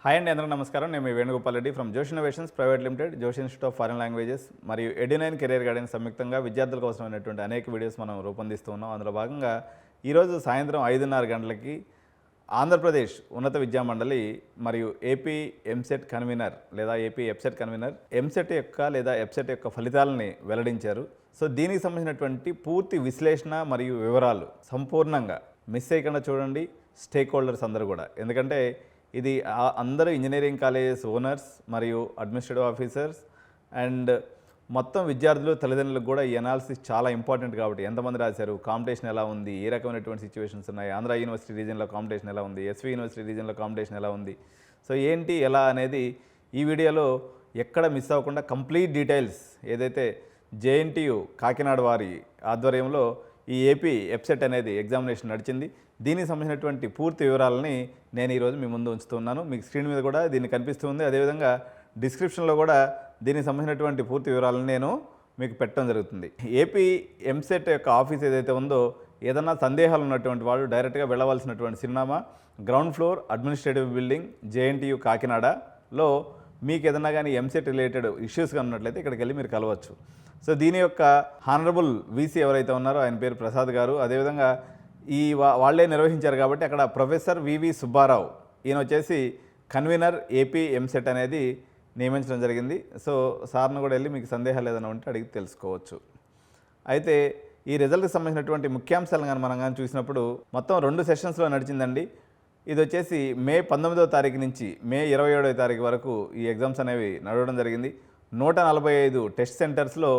Hi అండి, అందరికీ నమస్కారం. నేను మీ వేణుగోపాల్ రెడ్డి ఫ్రమ్ జోష్ ఇన్నోవేషన్స్ ప్రైవేట్ లిమిటెడ్, జోష్ ఇన్స్టిట్యూట్ ఆఫ్ ఫారెన్ లాంగ్వేజెస్ మరియు ఎడ్యునైన్ కెరీర్ గైడెన్స్ సంయుక్తంగా విద్యార్థులకు అవసరమైనటువంటి అనేక వీడియోస్ మనం రూపొందిస్తూ ఉన్నాం. అందులో భాగంగా ఈరోజు సాయంత్రం 5:30 గంటలకి ఆంధ్రప్రదేశ్ ఉన్నత విద్యామండలి మరియు ఏపీ ఎంసెట్ కన్వీనర్ లేదా ఏపీ ఎఫ్సెట్ కన్వీనర్ ఎంసెట్ యొక్క లేదా ఎఫ్సెట్ యొక్క ఫలితాలని వెల్లడించారు. సో దీనికి సంబంధించినటువంటి పూర్తి విశ్లేషణ మరియు వివరాలు సంపూర్ణంగా మిస్ చేయకుండా చూడండి స్టేక్ హోల్డర్స్ అందరూ కూడా. ఎందుకంటే ఇది అందరూ ఇంజనీరింగ్ కాలేజెస్ ఓనర్స్ మరియు అడ్మినిస్ట్రేటివ్ ఆఫీసర్స్ అండ్ మొత్తం విద్యార్థులు తల్లిదండ్రులకు కూడా ఈ అనాలిసిస్ చాలా ఇంపార్టెంట్. కాబట్టి ఎంతమంది రాశారు, కాంపిటీషన్ ఎలా ఉంది, ఏ రకమైనటువంటి సిచ్యువేషన్స్ ఉన్నాయి, ఆంధ్ర యూనివర్సిటీ రీజన్లో కాంపిటీషన్ ఎలా ఉంది, ఎస్వి యూనివర్సిటీ రీజన్లో కాంపిటీషన్ ఎలా ఉంది, సో ఏంటి ఎలా అనేది ఈ వీడియోలో ఎక్కడ మిస్ అవ్వకుండా కంప్లీట్ డీటెయిల్స్ ఏదైతే జేఎన్టీయు కాకినాడ వారి ఆధ్వర్యంలో ఈ ఏపీ ఎఫ్సెట్ అనేది ఎగ్జామినేషన్ నడిచింది, దీనికి సంబంధించినటువంటి పూర్తి వివరాలని నేను ఈరోజు మీ ముందు ఉంచుతున్నాను. మీకు స్క్రీన్ మీద కూడా దీన్ని కనిపిస్తుంది. అదేవిధంగా డిస్క్రిప్షన్లో కూడా దీనికి సంబంధించినటువంటి పూర్తి వివరాలను నేను మీకు పెట్టడం జరుగుతుంది. ఏపీ ఎంసెట్ యొక్క ఆఫీస్ ఏదైతే ఉందో, ఏదన్నా సందేహాలు ఉన్నటువంటి వాళ్ళు డైరెక్ట్గా వెళ్ళవలసినటువంటి చిరునామా ground floor administrative building JNTU కాకినాడలో. మీకు ఏదన్నా కానీ ఎంసెట్ రిలేటెడ్ ఇష్యూస్గా ఉన్నట్లయితే ఇక్కడికి వెళ్ళి మీరు కలవచ్చు. సో దీని యొక్క హానరబుల్ వీసీ ఎవరైతే ఉన్నారో ఆయన పేరు ప్రసాద్ గారు. అదేవిధంగా ఈ వాళ్ళే నిర్వహించారు కాబట్టి అక్కడ ప్రొఫెసర్ వివి సుబ్బారావు ఈయన వచ్చేసి కన్వీనర్ ఏపీ ఎంసెట్ అనేది నియమించడం జరిగింది. సో సార్ను కూడా వెళ్ళి మీకు సందేహాలు ఏదైనా ఉంటే అడిగి తెలుసుకోవచ్చు. అయితే ఈ రిజల్ట్కి సంబంధించినటువంటి ముఖ్యాంశాలను కానీ మనం కానీ చూసినప్పుడు మొత్తం 2 సెషన్స్లో నడిచిందండి. ఇది వచ్చేసి మే 19వ తారీఖు నుంచి మే 27వ తారీఖు వరకు ఈ ఎగ్జామ్స్ అనేవి నడవడం జరిగింది. 145 టెస్ట్ సెంటర్స్లో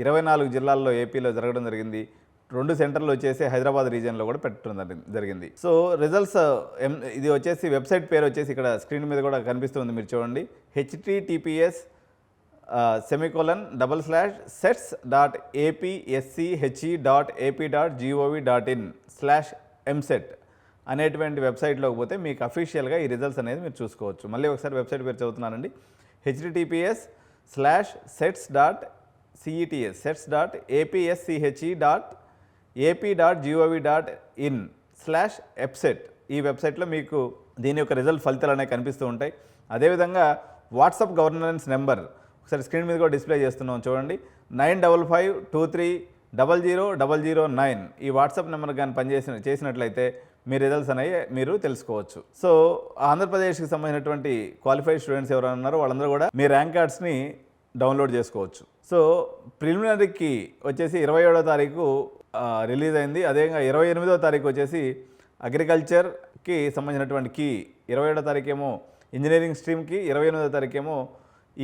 24 జిల్లాల్లో ఏపీలో జరగడం జరిగింది. 2 సెంటర్లు వచ్చేసి హైదరాబాద్ రీజియన్లో కూడా పెట్టడం జరిగింది. సో రిజల్ట్స్ ఇది వచ్చేసి వెబ్సైట్ పేరు వచ్చేసి ఇక్కడ స్క్రీన్ మీద కూడా కనిపిస్తుంది, మీరు చూడండి. https://sets.apsche.ap.gov.in/mset అనేటువంటి వెబ్సైట్లోకి పోతే మీకు అఫీషియల్గా ఈ రిజల్ట్స్ అనేది మీరు చూసుకోవచ్చు. మళ్ళీ ఒకసారి వెబ్సైట్ పేరు చదువుతున్నానండి. https://sets.apsche.ap.gov.in/mset ఈ వెబ్సైట్లో మీకు దీని యొక్క రిజల్ట్ ఫలితాలు అనేవి కనిపిస్తూ ఉంటాయి. అదేవిధంగా వాట్సాప్ గవర్నెన్స్ నెంబర్ ఒకసారి స్క్రీన్ మీద కూడా డిస్ప్లే చేస్తున్నాం చూడండి. 9553300009 ఈ వాట్సాప్ నెంబర్ కానీ చేసినట్లయితే మీ రిజల్ట్స్ అనేవి మీరు తెలుసుకోవచ్చు. సో ఆంధ్రప్రదేశ్కి సంబంధించినటువంటి క్వాలిఫైడ్ స్టూడెంట్స్ ఎవరైనా ఉన్నారో వాళ్ళందరూ కూడా మీ ర్యాంక్ కార్డ్స్ని డౌన్లోడ్ చేసుకోవచ్చు. సో ప్రిలిమినరీకి వచ్చేసి 27వ తారీఖు రిలీజ్ అయింది. అదేవిధంగా 28వ తారీఖు వచ్చేసి అగ్రికల్చర్కి సంబంధించినటువంటి కీ, 27వ తారీఖు ఏమో ఇంజనీరింగ్ స్ట్రీమ్కి, 28వ తారీఖు ఏమో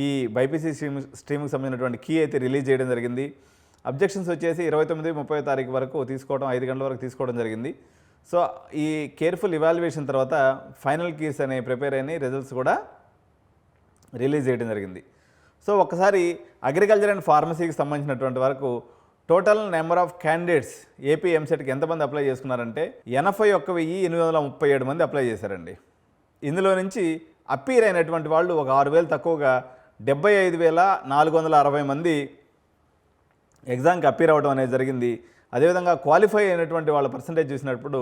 ఈ బైపీసీ స్ట్రీమ్కి సంబంధించినటువంటి కీ అయితే రిలీజ్ చేయడం జరిగింది. అబ్జెక్షన్స్ వచ్చేసి 29, 30వ తారీఖు వరకు తీసుకోవడం, 5 గంటల వరకు తీసుకోవడం జరిగింది. సో ఈ కేర్ఫుల్ ఇవాల్యుయేషన్ తర్వాత ఫైనల్ కీస్ అనే ప్రిపేర్ అయిన రిజల్ట్స్ కూడా రిలీజ్ చేయడం జరిగింది. సో ఒకసారి అగ్రికల్చర్ అండ్ ఫార్మసీకి సంబంధించినటువంటి వరకు total number of candidates AP ఎంసెట్కి ఎంతమంది అప్లై చేసుకున్నారంటే 81,837 మంది అప్లై చేశారండి. ఇందులో నుంచి అప్పీర్ అయినటువంటి వాళ్ళు ఒక 6,000 తక్కువగా 75,460 మంది ఎగ్జామ్కి అప్పీర్ అవ్వడం అనేది జరిగింది. అదేవిధంగా క్వాలిఫై అయినటువంటి వాళ్ళ పర్సంటేజ్ చూసినప్పుడు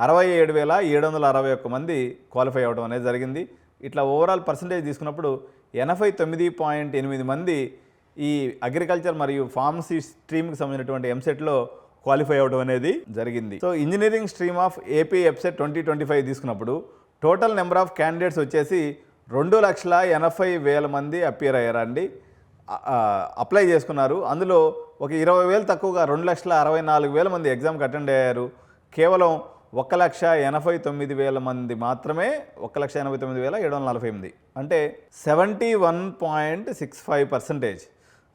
67,761 మంది క్వాలిఫై అవ్వడం అనేది జరిగింది. ఇట్లా ఓవరాల్ పర్సంటేజ్ తీసుకున్నప్పుడు 89.8 మంది ఈ అగ్రికల్చర్ మరియు ఫార్మసీ స్ట్రీమ్కి సంబంధించినటువంటి ఎంసెట్లో క్వాలిఫై అవ్వడం అనేది జరిగింది. So engineering stream of AP EAPCET 2025 తీసుకున్నప్పుడు టోటల్ నెంబర్ ఆఫ్ క్యాండిడేట్స్ వచ్చేసి 2,80,000 మంది అపియర్ అయ్యారండి, అప్లై చేసుకున్నారు. అందులో ఒక 20,000 తక్కువగా 2,64,000 మంది ఎగ్జామ్కి అటెండ్ అయ్యారు. కేవలం 1,89,000 మంది మాత్రమే, 1,89,748 అంటే 71.65%.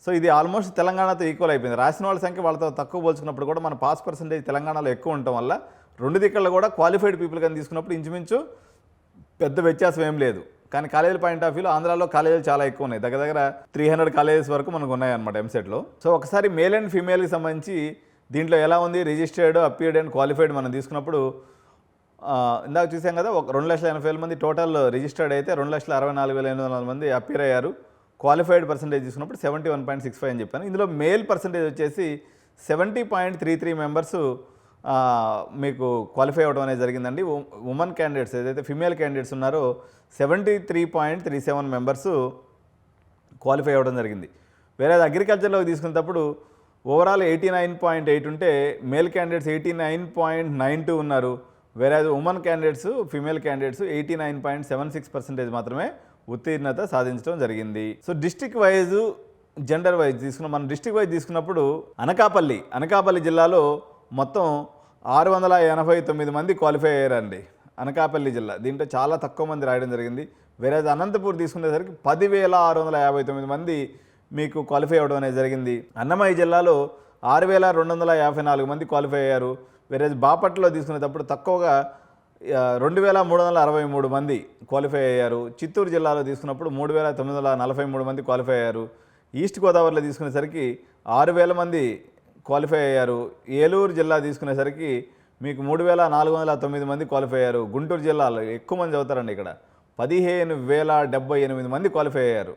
సో ఇది ఆల్మోస్ట్ తెలంగాణతో ఈక్వల్ అయిపోయింది. రాసిన వాళ్ళ సంఖ్య వాళ్ళతో తక్కువ పోల్చుకున్నప్పుడు కూడా మన పాస్ పర్సంటేజ్ తెలంగాణలో ఎక్కువ ఉండటం వల్ల 2 దిక్కుల్లో కూడా క్వాలిఫైడ్ పీపుల్ కానీ తీసుకున్నప్పుడు ఇంచుమించు పెద్ద వ్యత్యాసం ఏం లేదు. కానీ కాలేజీల పాయింట్ ఆఫ్ వ్యూలో ఆంధ్రాలో కాలేజీలు చాలా ఎక్కువ ఉన్నాయి, దగ్గర 300 కాలేజెస్ వరకు మనకు ఉన్నాయన్నమాట ఎంసెట్లో. సో ఒకసారి మేల్ అండ్ ఫీమేల్కి సంబంధించి దీంట్లో ఎలా ఉంది, రిజిస్టర్డ్, అపియర్డ్ అండ్ క్వాలిఫైడ్ మనం తీసుకున్నప్పుడు ఇందాక చూసాం కదా, 2,80,000 మంది టోటల్ రిజిస్టర్డ్ అయితే 2,64,800 మంది అపియర్ అయ్యారు. క్వాలిఫైడ్ పర్సంటేజ్ తీసుకున్నప్పుడు 71.65 అని చెప్పాను. ఇందులో మేల్ పర్సంటేజ్ వచ్చేసి 70.33 మెంబర్స్ మీకు క్వాలిఫై అవ్వడం అనేది జరిగిందండి. ఉమెన్ క్యాండిడేట్స్ ఏదైతే ఫిమేల్ క్యాండిడేట్స్ ఉన్నారో 73.37 మెంబర్స్ క్వాలిఫై అవ్వడం జరిగింది. వేరే అగ్రికల్చర్లోకి తీసుకునేటప్పుడు ఓవరాల్ 89.8 ఉంటే మేల్ క్యాండిడేట్స్ 89.92 ఉన్నారు. వేరే ఉమెన్ క్యాండిడేట్స్ ఫిమేల్ క్యాండిడేట్స్ 89.76% మాత్రమే ఉత్తీర్ణత సాధించడం జరిగింది. So district wise gender wise తీసుకున్నాం. మనం డిస్ట్రిక్ట్ వైజ్ తీసుకున్నప్పుడు అనకాపల్లి జిల్లాలో మొత్తం 689 మంది క్వాలిఫై అయ్యారండి. అనకాపల్లి జిల్లా దీంట్లో చాలా తక్కువ మంది రాయడం జరిగింది. వేరే అనంతపూర్ తీసుకునేసరికి 10,659 మంది మీకు క్వాలిఫై అవ్వడం అనేది జరిగింది. అన్నమయ్య జిల్లాలో 6,254 మంది క్వాలిఫై అయ్యారు. వేరే బాపట్లలో తీసుకునేటప్పుడు తక్కువగా 2,363 మంది క్వాలిఫై అయ్యారు. చిత్తూరు జిల్లాలో తీసుకున్నప్పుడు 3,943 మంది క్వాలిఫై అయ్యారు. ఈస్ట్ గోదావరిలో తీసుకునేసరికి 6,000 మంది క్వాలిఫై అయ్యారు. ఏలూరు జిల్లా తీసుకునేసరికి మీకు 3,409 మంది క్వాలిఫై అయ్యారు. గుంటూరు జిల్లాలో ఎక్కువ మంది చదువుతారండి. ఇక్కడ 15,078 మంది క్వాలిఫై అయ్యారు.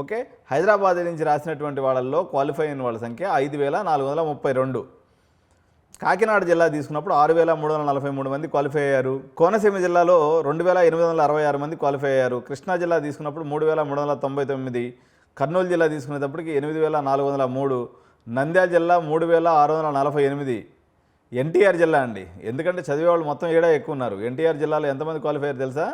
ఓకే, హైదరాబాద్ నుంచి రాసినటువంటి వాళ్ళల్లో క్వాలిఫై అయిన వాళ్ళ సంఖ్య 5,432. కాకినాడ జిల్లా తీసుకున్నప్పుడు 6,343 మంది క్వాలిఫై అయ్యారు. కోనసీమ జిల్లాలో 2,866 మంది క్వాలిఫై అయ్యారు. కృష్ణా జిల్లా తీసుకున్నప్పుడు 3,399. కర్నూలు జిల్లా తీసుకునేటప్పటికి 8,403. నంద్యాల జిల్లా 3,648. ఎన్టీఆర్ జిల్లా అండి, ఎందుకంటే చదివేవాళ్ళు మొత్తం ఏడా ఎక్కువ ఉన్నారు. ఎన్టీఆర్ జిల్లాలో ఎంతమంది క్వాలిఫై అయ్యారు తెలుసా?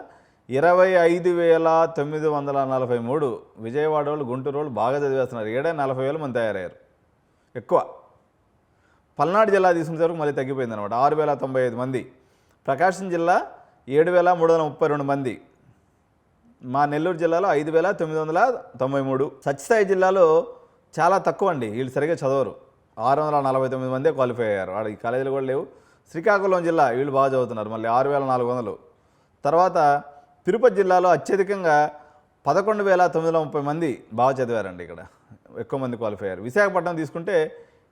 25,943. విజయవాడ వాళ్ళు గుంటూరు వాళ్ళు బాగా చదివేస్తున్నారు. 40,000 మంది తయారయ్యారు ఎక్కువ. పల్నాడు జిల్లా తీసుకునే వరకు మళ్ళీ తగ్గిపోయింది అనమాట, 6,095 మంది. ప్రకాశం జిల్లా 7,332 మంది. మా నెల్లూరు జిల్లాలో 5,993. సత్యసాయి జిల్లాలో చాలా తక్కువ అండి, వీళ్ళు సరిగ్గా చదవరు. 649 మందే క్వాలిఫై అయ్యారు. ఈ కాలేజీలు కూడా లేవు. శ్రీకాకుళం జిల్లా వీళ్ళు బాగా చదువుతున్నారు, మళ్ళీ 6,400. తర్వాత తిరుపతి జిల్లాలో అత్యధికంగా 11,930 మంది బాగా చదివారండి. ఇక్కడ ఎక్కువ మంది క్వాలిఫై అయ్యారు. విశాఖపట్నం తీసుకుంటే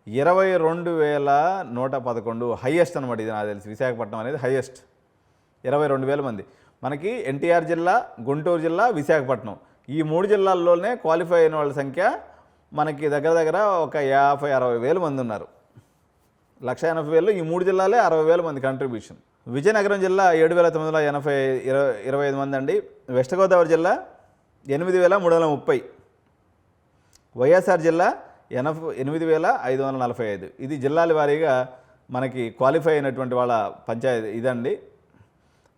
22,111 హైయెస్ట్ అనమాట. ఇది నాకు తెలిసి విశాఖపట్నం అనేది హైయెస్ట్, 22,000 మంది. మనకి ఎన్టీఆర్ జిల్లా, గుంటూరు జిల్లా, విశాఖపట్నం ఈ 3 జిల్లాల్లోనే క్వాలిఫై అయిన వాళ్ళ సంఖ్య మనకి దగ్గర దగ్గర ఒక 50,000-60,000 మంది ఉన్నారు. 1,80,000 ఈ 3 జిల్లాలే 60,000 మంది కంట్రిబ్యూషన్. విజయనగరం జిల్లా 7,925 మంది అండి. వెస్ట్ గోదావరి జిల్లా 8,330. వైఎస్ఆర్ జిల్లా 8,545. ఇది జిల్లాల వారీగా మనకి క్వాలిఫై అయినటువంటి వాళ్ళ పంచాయతీ ఇదండి.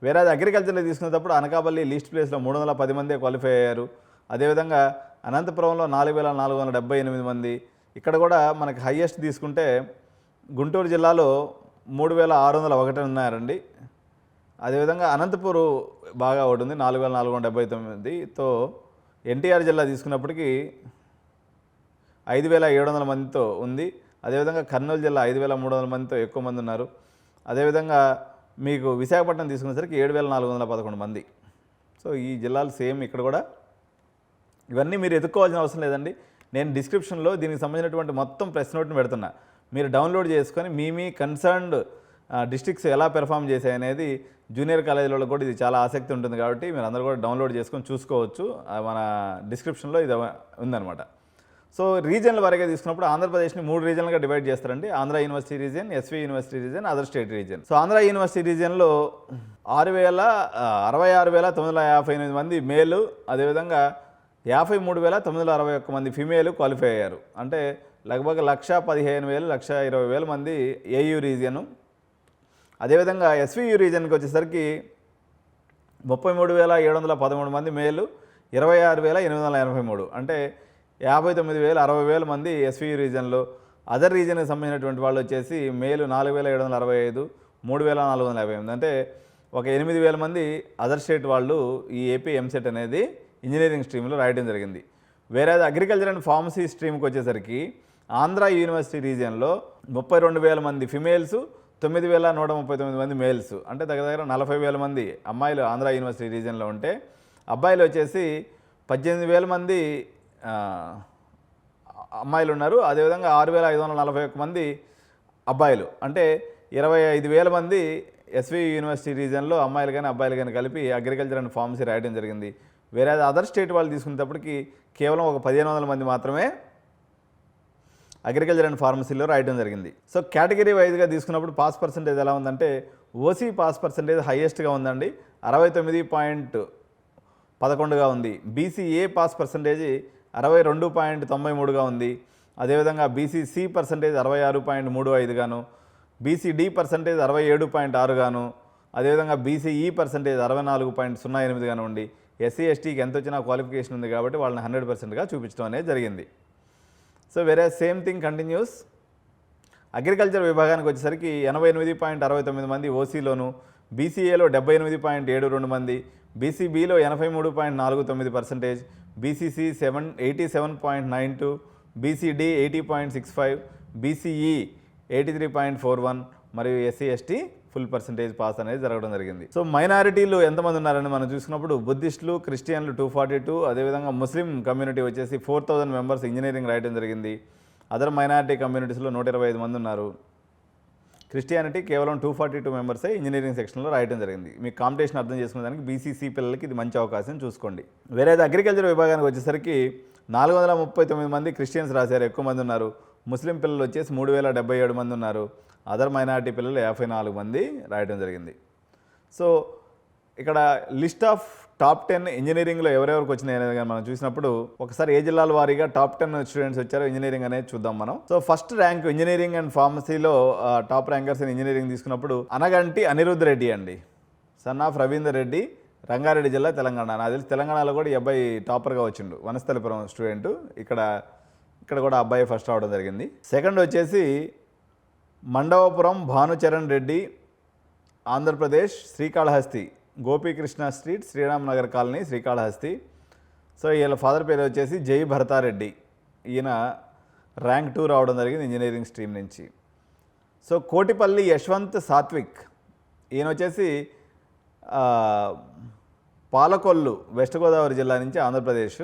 వేరే అగ్రికల్చర్లో తీసుకునేటప్పుడు అనకాపల్లి లీస్ట్ ప్లేస్లో 310 మందే క్వాలిఫై అయ్యారు. అదేవిధంగా అనంతపురంలో 4,478 మంది. ఇక్కడ కూడా మనకి హైయెస్ట్ తీసుకుంటే గుంటూరు జిల్లాలో 3,601 ఉన్నారండి. అదేవిధంగా అనంతపూరు బాగా ఒకటి ఉంది, 4,479తో. ఎన్టీఆర్ జిల్లా తీసుకున్నప్పటికీ 5,700 మందితో ఉంది. అదేవిధంగా కర్నూలు జిల్లా 5,300 మందితో ఎక్కువ మంది ఉన్నారు. అదేవిధంగా మీకు విశాఖపట్నం తీసుకునేసరికి 7,411 మంది. సో ఈ జిల్లాలు సేమ్ ఇక్కడ కూడా. ఇవన్నీ మీరు ఎదుర్కోవాల్సిన అవసరం లేదండి. నేను డిస్క్రిప్షన్లో దీనికి సంబంధించినటువంటి మొత్తం ప్రెస్ నోట్ని పెడుతున్నా, మీరు డౌన్లోడ్ చేసుకొని మీ కన్సర్న్డ్ డిస్ట్రిక్ట్స్ ఎలా పెర్ఫామ్ చేశాయి అనేది జూనియర్ కాలేజీలలో కూడా ఇది చాలా ఆసక్తి ఉంటుంది కాబట్టి మీరు అందరూ కూడా డౌన్లోడ్ చేసుకొని చూసుకోవచ్చు. మన డిస్క్రిప్షన్లో ఇది ఉందన్నమాట. సో రీజన్ల వారీగా తీసుకున్నప్పుడు ఆంధ్రప్రదేశ్ని 3 రీజన్లుగా డివైడ్ చేస్తారండి. Andhra university region, SV university region, other state region. So Andhra university రీజియన్లో 66,958 మంది మేలు, అదేవిధంగా 53,961 మంది ఫిమేల్ క్వాలిఫై అయ్యారు. అంటే లగ్భగ్ 1,15,000, 1,20,000 మంది ఏయూ రీజియను. అదేవిధంగా ఎస్వియు రీజియన్కి వచ్చేసరికి 33,713 మంది మేలు, 26,883. అంటే 59,000, 60,000 మంది ఎస్వియు రీజియన్లో. అదర్ రీజియన్కి సంబంధించినటువంటి వాళ్ళు వచ్చేసి మేలు 4,765, 3,458. అంటే ఒక 8,000 మంది అదర్ స్టేట్ వాళ్ళు ఈ ఏపీ ఎంసెట్ అనేది ఇంజనీరింగ్ స్ట్రీమ్లో రాయడం జరిగింది. వేరే అగ్రికల్చర్ అండ్ ఫార్మసీ స్ట్రీమ్కి వచ్చేసరికి ఆంధ్ర యూనివర్సిటీ రీజియన్లో 32,000 మంది ఫిమేల్స్, 9,139 మంది మేల్స్. అంటే దగ్గర దగ్గర 40,000 మంది అమ్మాయిలు ఆంధ్ర యూనివర్సిటీ రీజియన్లో ఉంటే, అబ్బాయిలు వచ్చేసి 18,000 మంది అమ్మాయిలు ఉన్నారు. అదేవిధంగా 6,541 మంది అబ్బాయిలు. అంటే 25,000 మంది ఎస్వి యూనివర్సిటీ రీజియన్లో అమ్మాయిలు కానీ అబ్బాయిలు కానీ కలిపి అగ్రికల్చర్ అండ్ ఫార్మసీ రాయడం జరిగింది. వేరే అదర్ స్టేట్ వాళ్ళు తీసుకునేటప్పటికి కేవలం ఒక 1,500 మంది మాత్రమే అగ్రికల్చర్ అండ్ ఫార్మసీలో రాయడం జరిగింది. సో కేటగిరీ వైజ్గా తీసుకున్నప్పుడు పాస్ పర్సంటేజ్ ఎలా ఉందంటే ఓసీ పాస్ పర్సంటేజ్ హైయెస్ట్గా ఉందండి, 69.11గా ఉంది. బీసీఏ పాస్ పర్సంటేజ్ 62.93గా ఉంది. అదేవిధంగా బీసీసీ పర్సంటేజ్ 66.35 గాను, బీసీడీ పర్సంటేజ్ 67.6 గాను, అదేవిధంగా బీసీఈ పర్సంటేజ్ 64.08 గాను ఉండి ఎస్సీ ఎస్టీకి ఎంత వచ్చినా క్వాలిఫికేషన్ ఉంది కాబట్టి వాళ్ళని 100%గా చూపించడం అనేది జరిగింది. సో వేరే సేమ్ థింగ్ కంటిన్యూస్. అగ్రికల్చర్ విభాగానికి వచ్చేసరికి 88.69 మంది ఓసీలోను, బీసీఏలో 78.72 మంది, బీసీబీలో 83.49%, బీసీసీ 87.92, బీసీడీ 80.65, బీసీఈ 83.41 మరియు SC ST full percentage pass అనేది జరగడం జరిగింది. సో మైనారిటీలు ఎంతమంది ఉన్నారని మనం చూసుకున్నప్పుడు బుద్ధిస్టులు, క్రిస్టియన్లు 242, అదేవిధంగా ముస్లిం కమ్యూనిటీ వచ్చేసి 4000 మెంబర్స్ ఇంజనీరింగ్ రాయడం జరిగింది. అదర్ మైనారిటీ కమ్యూనిటీస్లో 125 మంది ఉన్నారు. క్రిస్టియానిటీ కేవలం 242 మెంబర్సే ఇంజనీరింగ్ సెక్షన్లో రాయడం జరిగింది. మీకు కాంపిటీషన్ అర్థం చేసుకునేదానికి బీసీసీ పిల్లలకి ఇది మంచి అవకాశం చూసుకోండి. వేరేది అగ్రికల్చర్ విభాగానికి వచ్చేసరికి 439 మంది క్రిస్టియన్స్ రాశారు, ఎక్కువ మంది ఉన్నారు. ముస్లిం పిల్లలు వచ్చేసి 3077 మంది ఉన్నారు. అదర్ మైనారిటీ పిల్లలు 54 మంది రాయడం జరిగింది. సో ఇక్కడ లిస్ట్ ఆఫ్ టాప్ 10 ఇంజనీరింగ్లో ఎవరెవరికి వచ్చినాయి అనేది మనం చూసినప్పుడు ఒకసారి ఏ జిల్లాల వారీగా టాప్ 10 స్టూడెంట్స్ వచ్చారో ఇంజనీరింగ్ అనేది చూద్దాం మనం. So first rank engineering and ఫార్మసీలో టాప్ ర్యాంకర్స్ ఇన్ ఇంజనీరింగ్ తీసుకున్నప్పుడు అనగంటి అనిరుద్ధ్ రెడ్డి అండి, సన్ ఆఫ్ రవీందర్ రెడ్డి, రంగారెడ్డి జిల్లా, తెలంగాణ. నాకు తెలిసి తెలంగాణలో కూడా ఈ అబ్బాయి టాపర్గా వచ్చిండు, వనస్థలిపురం స్టూడెంట్. ఇక్కడ కూడా అబ్బాయి ఫస్ట్ రావడం జరిగింది. సెకండ్ వచ్చేసి Mandavapuram Bhanucharan Reddy, Andhra Pradesh, Srikalahasti, Gopikrishna street, Sriram Nagar colony, Srikalahasti. So వీళ్ళ ఫాదర్ పేరు వచ్చేసి జై భరతారెడ్డి. ఈయన ర్యాంక్ 2 రావడం జరిగింది ఇంజనీరింగ్ స్ట్రీమ్ నుంచి. సో కోటిపల్లి యశ్వంత్ సాత్విక్, ఈయన వచ్చేసి పాలకొల్లు, వెస్ట్ గోదావరి జిల్లా నుంచి, ఆంధ్రప్రదేశ్.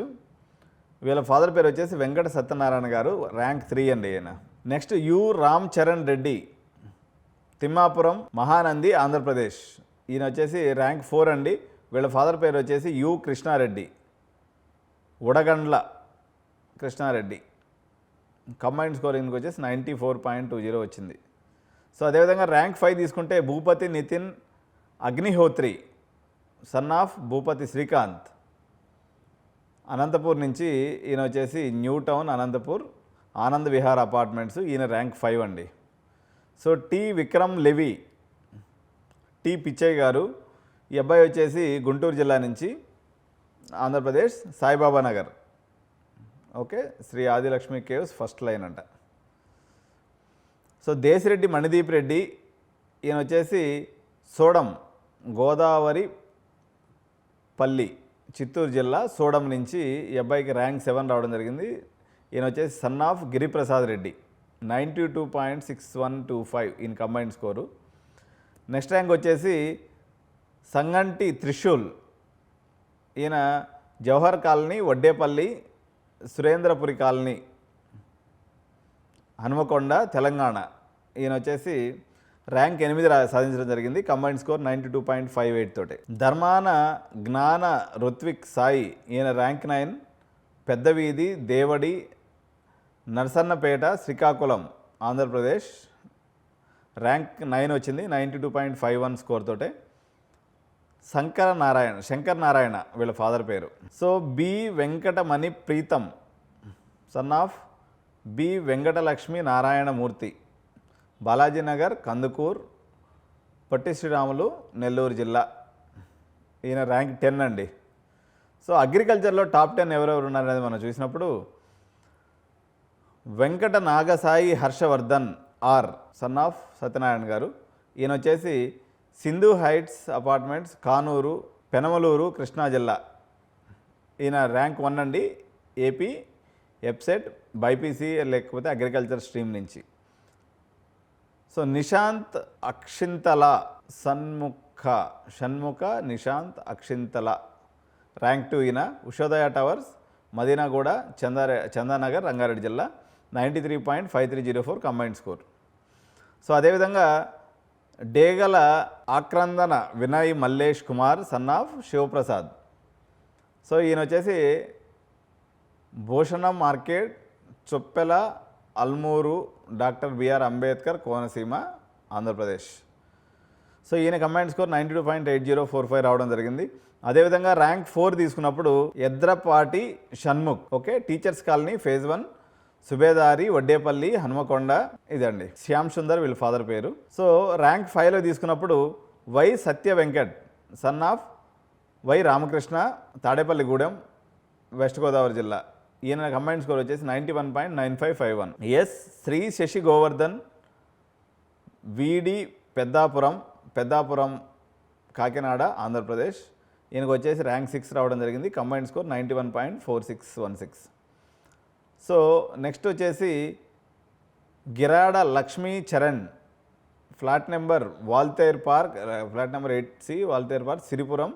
వీళ్ళ ఫాదర్ పేరు వచ్చేసి వెంకట సత్యనారాయణ గారు, ర్యాంక్ 3 అండి ఈయన. Next U Ram Charan Reddy, Thimmapuram, Mahanandi, Andhra Pradesh. ఈయన వచ్చేసి ర్యాంక్ 4 అండి. వీళ్ళ ఫాదర్ పేరు వచ్చేసి U Krishnareddy, Udagandla Krishnareddy. Combined scoring వచ్చేసి 94.20 వచ్చింది. సో అదేవిధంగా ర్యాంక్ 5 తీసుకుంటే భూపతి నితిన్ అగ్నిహోత్రి, సన్ ఆఫ్ భూపతి శ్రీకాంత్, అనంతపూర్ నుంచి. ఈయన వచ్చేసి new town, Anantapur, Anand Vihar apartments. ఈయన ర్యాంక్ 5 అండి. సో టి విక్రమ్ లెవి, టి పిచ్చయ్య గారు, ఈ అబ్బాయి వచ్చేసి గుంటూరు జిల్లా నుంచి, Andhra Pradesh, Saibaba Nagar. Okay, Shri Adilakshmi caves first line అంట. సో దేశిరెడ్డి మణిదీప్ రెడ్డి, ఈయన వచ్చేసి సోడం, గోదావరి పల్లి, చిత్తూరు జిల్లా, సోడం నుంచి. ఈ అబ్బాయికి ర్యాంక్ 7 రావడం జరిగింది. ఈయన వచ్చేసి సన్ ఆఫ్ గిరిప్రసాద్ రెడ్డి, 92.6125 ఈయన కంబైన్డ్ స్కోరు. నెక్స్ట్ ర్యాంక్ వచ్చేసి సంగంటి త్రిశూల్, ఈయన జవహర్ కాలనీ, వడ్డేపల్లి, సురేంద్రపురి కాలనీ, హనుమకొండ, తెలంగాణ. ఈయన వచ్చేసి ర్యాంక్ 8 సాధించడం జరిగింది, కంబైన్డ్ స్కోర్ 92.58 తోటి. ధర్మాన జ్ఞాన రుత్విక్ సాయి, ఈయన ర్యాంక్ 9, పెద్దవీధి, దేవడి, నర్సన్నపేట, శ్రీకాకుళం, ఆంధ్రప్రదేశ్. ర్యాంక్ 9 వచ్చింది, 92.51 స్కోర్ తోటే. శంకర్ నారాయణ వీళ్ళ ఫాదర్ పేరు. So B Venkatamani Preetham, son of B Venkatalakshmi Narayanamurthy, Balajinagar, Kandukur, Potti Sriramulu, Nellore జిల్లా. ఈయన ర్యాంక్ 10 అండి. సో అగ్రికల్చర్లో టాప్ 10 ఎవరెవరు ఉన్నారనేది మనం చూసినప్పుడు Venkata Nagasai Harshavardhan R, son of Satyanarayana garu. ఈయన వచ్చేసి సింధు హైట్స్ అపార్ట్మెంట్స్, కానూరు, పెనమలూరు, కృష్ణా జిల్లా. ఈయన ర్యాంక్ 1 అండి, ఏపీ ఎప్సెట్, బైపీసీ లేకపోతే అగ్రికల్చర్ స్ట్రీమ్ నుంచి. సో నిశాంత్ అక్షింతల, షణ్ముఖ నిశాంత్ అక్షింతల, ర్యాంక్ 2 ఈయన. ఉషోదయ టవర్స్, మదీనాగూడ, చందానగర్, రంగారెడ్డి జిల్లా, 93.5304 కంబైన్డ్ స్కోర్. సో అదేవిధంగా Degala Akrandana Vinay Mallesh Kumar, son of Shivaprasad. So ఈయన వచ్చేసి Bhushanam market, Choppela, Almuru doctor BR Ambedkar Konaseema Andhra Pradesh. So ఈయన కంబైన్డ్ స్కోర్ 92.8045 రావడం జరిగింది. అదేవిధంగా ర్యాంక్ 4 తీసుకున్నప్పుడు Edrapati Shanmukh, okay, teachers colony phase 1, Subedari, Vaddepalli, Hanumakonda, ఇదండి. శ్యామ్ సుందర్ వీళ్ళ ఫాదర్ పేరు. సో ర్యాంక్ 5లో తీసుకున్నప్పుడు Y Satya Venkat, son of Y Ramakrishna, Tadepalligudem, west Godavari జిల్లా. ఈయన కంబైన్డ్ స్కోర్ వచ్చేసి 91.9551. ఎస్ శ్రీ శశి గోవర్ధన్, విడి పెద్దాపురం కాకినాడ ఆంధ్రప్రదేశ్. ఈయనకు వచ్చేసి ర్యాంక్ 6 రావడం జరిగింది. Combined score 91.4616. సో నెక్స్ట్ వచ్చేసి Girada Lakshmi Charan, flat number Waltair park, flat number 8C Waltair park, Siripuram,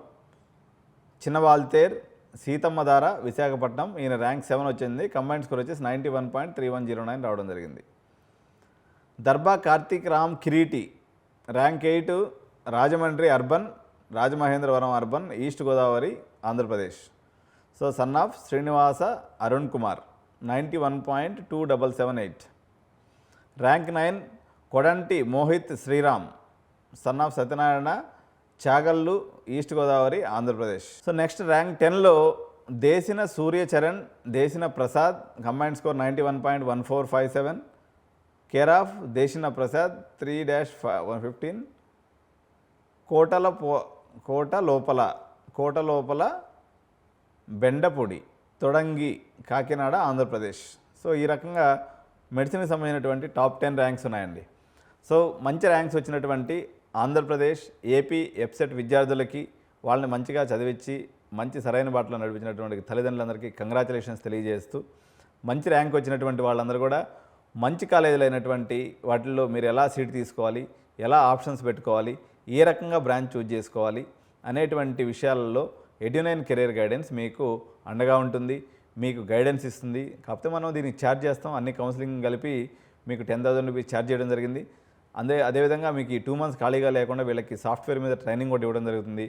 చిన్న వాల్తేర్, సీతమ్మధార, విశాఖపట్నం. ఈయన ర్యాంక్ 7 వచ్చింది. కంబైన్డ్ స్కోర్ వచ్చేసి 91.3109 రావడం జరిగింది. Darba Karthik Ram Kireeti, rank 8 Rajahmundry urban, Rajamahendravaram urban, east Godavari Andhra Pradesh. So son of Srinivasa Arun Kumar, 91.2778. Rank 9 Kodanti Mohit Sriram, son of Satyanarayana, Chagallu, east Godavari Andhra Pradesh. So next rank 10లో Desina Suryacharan, Desina Prasad, combined score 91.1457. Care of Desina Prasad 3-115. కోట లోపల బెండపొడి, తొడంగి, కాకినాడ ఆంధ్రప్రదేశ్. సో ఈ రకంగా మెడిసిన్కి సంబంధించినటువంటి టాప్ 10 ర్యాంక్స్ ఉన్నాయండి. సో మంచి ర్యాంక్స్ వచ్చినటువంటి ఆంధ్రప్రదేశ్, ఏపీ ఎఫ్సెట్ విద్యార్థులకి, వాళ్ళని మంచిగా చదివించి మంచి సరైన బాటలో నడిపించినటువంటి తల్లిదండ్రులందరికీ కంగ్రాచులేషన్స్ తెలియజేస్తూ, మంచి ర్యాంక్ వచ్చినటువంటి వాళ్ళందరూ కూడా మంచి కాలేజీలు అయినటువంటి వాటిల్లో మీరు ఎలా సీట్ తీసుకోవాలి, ఎలా ఆప్షన్స్ పెట్టుకోవాలి, ఏ రకంగా బ్రాంచ్ చూజ్ చేసుకోవాలి అనేటువంటి విషయాలలో ఎడ్యునైన్ కెరీర్ గైడెన్స్ మీకు అండగా ఉంటుంది, మీకు గైడెన్స్ ఇస్తుంది. కాకపోతే మనం దీనికి ఛార్జ్ చేస్తాం, అన్ని కౌన్సిలింగ్ కలిపి మీకు 10,000 రూపీస్ ఛార్జ్ చేయడం జరిగింది. అదేవిధంగా మీకు ఈ 2 months ఖాళీగా లేకుండా వీళ్ళకి సాఫ్ట్వేర్ మీద ట్రైనింగ్ కూడా ఇవ్వడం జరుగుతుంది.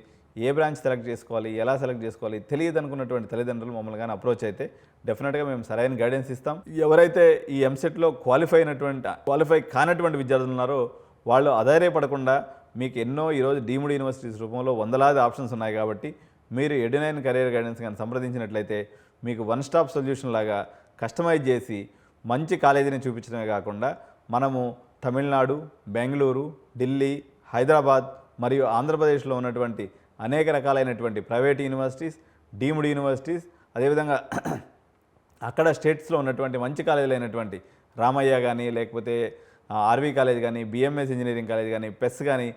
ఏ బ్రాంచ్ సెలెక్ట్ చేసుకోవాలి, ఎలా సెలెక్ట్ చేసుకోవాలి తెలియదు అనుకున్నటువంటి తల్లిదండ్రులు మమ్మల్ని కానీ అప్రోచ్ అయితే డెఫినెట్గా మేము సరైన గైడెన్స్ ఇస్తాం. ఎవరైతే ఈ ఎంసెట్లో క్వాలిఫై కానటువంటి విద్యార్థులు ఉన్నారో వాళ్ళు అధైర్యపడకుండా మీకు ఎన్నో ఈరోజు డీమ్డ్ యూనివర్సిటీస్ రూపంలో వందలాది ఆప్షన్స్ ఉన్నాయి కాబట్టి మీరు ఎడ్యునైన్ కెరీర్ గైడెన్స్ కానీ సంప్రదించినట్లయితే మీకు వన్ స్టాప్ సొల్యూషన్ లాగా కస్టమైజ్ చేసి మంచి కాలేజీని చూపించడమే కాకుండా మనము తమిళనాడు, బెంగళూరు, ఢిల్లీ, హైదరాబాద్ మరియు ఆంధ్రప్రదేశ్లో ఉన్నటువంటి అనేక రకాలైనటువంటి ప్రైవేట్ యూనివర్సిటీస్, డీమ్డ్ యూనివర్సిటీస్, అదేవిధంగా అక్కడ స్టేట్స్లో ఉన్నటువంటి మంచి కాలేజీలు అయినటువంటి రామయ్య కానీ, లేకపోతే ఆర్వీ కాలేజ్ కానీ, బిఎంఎస్ ఇంజనీరింగ్ కాలేజ్ కానీ, పెస్ కానీ,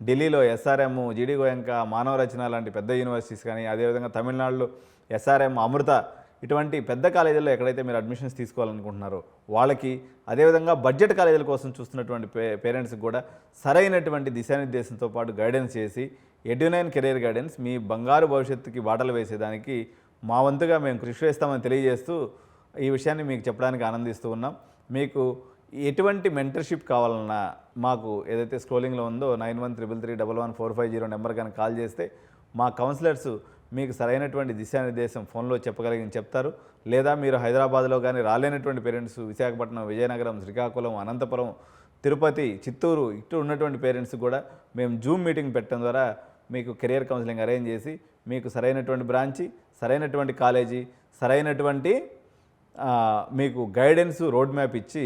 ఢిల్లీలో ఎస్ఆర్ఎం, జీడి గోయంక, మానవ రచన లాంటి పెద్ద యూనివర్సిటీస్ కానీ, అదేవిధంగా తమిళనాడులో ఎస్ఆర్ఎం, అమృత, ఇటువంటి పెద్ద కాలేజీల్లో ఎక్కడైతే మీరు అడ్మిషన్స్ తీసుకోవాలనుకుంటున్నారో వాళ్ళకి, అదేవిధంగా బడ్జెట్ కాలేజీల కోసం చూస్తున్నటువంటి పేరెంట్స్కి కూడా సరైనటువంటి దిశానిర్దేశంతో పాటు గైడెన్స్ చేసి ఎడ్యునైన్ కెరీర్ గైడెన్స్ మీ బంగారు భవిష్యత్తుకి బాటలు వేసేదానికి మా వంతుగా మేము కృషి చేస్తామని తెలియజేస్తూ ఈ విషయాన్ని మీకు చెప్పడానికి ఆనందిస్తూ ఉన్నాం. మీకు ఎటువంటి మెంటర్షిప్ కావాలన్నా మాకు ఏదైతే స్క్రోలింగ్లో ఉందో 9133311450 నెంబర్ కానీ కాల్ చేస్తే మా కౌన్సిలర్స్ మీకు సరైనటువంటి దిశానిర్దేశం ఫోన్లో చెప్తారు. లేదా మీరు హైదరాబాద్లో కానీ రాలేనటువంటి పేరెంట్స్ విశాఖపట్నం, విజయనగరం, శ్రీకాకుళం, అనంతపురం, తిరుపతి, చిత్తూరు ఇటు ఉన్నటువంటి పేరెంట్స్ కూడా మేము జూమ్ మీటింగ్ పెట్టడం ద్వారా మీకు కెరియర్ కౌన్సిలింగ్ అరేంజ్ చేసి మీకు సరైనటువంటి బ్రాంచి, సరైనటువంటి కాలేజీ, సరైనటువంటి మీకు గైడెన్స్ రోడ్ మ్యాప్ ఇచ్చి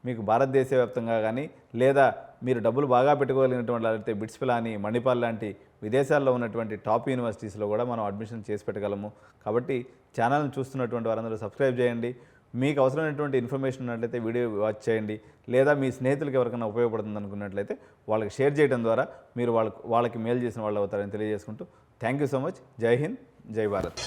మీకు భారతదేశ వ్యాప్తంగా కానీ లేదా మీరు డబ్బులు బాగా పెట్టుకోగలిగినటువంటి అయితే బిట్స్ పిలాని, మణిపాల్ లాంటి విదేశాల్లో ఉన్నటువంటి టాప్ యూనివర్సిటీస్లో కూడా మనం అడ్మిషన్ చేసి పెట్టగలము. కాబట్టి ఛానల్ని చూస్తున్నటువంటి వారందరూ సబ్స్క్రైబ్ చేయండి. మీకు అవసరమైనటువంటి ఇన్ఫర్మేషన్ ఉన్నట్లయితే వీడియో వాచ్ చేయండి. లేదా మీ స్నేహితులకు ఎవరికైనా ఉపయోగపడుతుంది అనుకున్నట్లయితే వాళ్ళకి షేర్ చేయడం ద్వారా మీరు వాళ్ళకి మేలు చేసిన వాళ్ళు అవుతారని తెలియజేసుకుంటూ థ్యాంక్ యూ సో మచ్. జై హింద్, జై భారత్.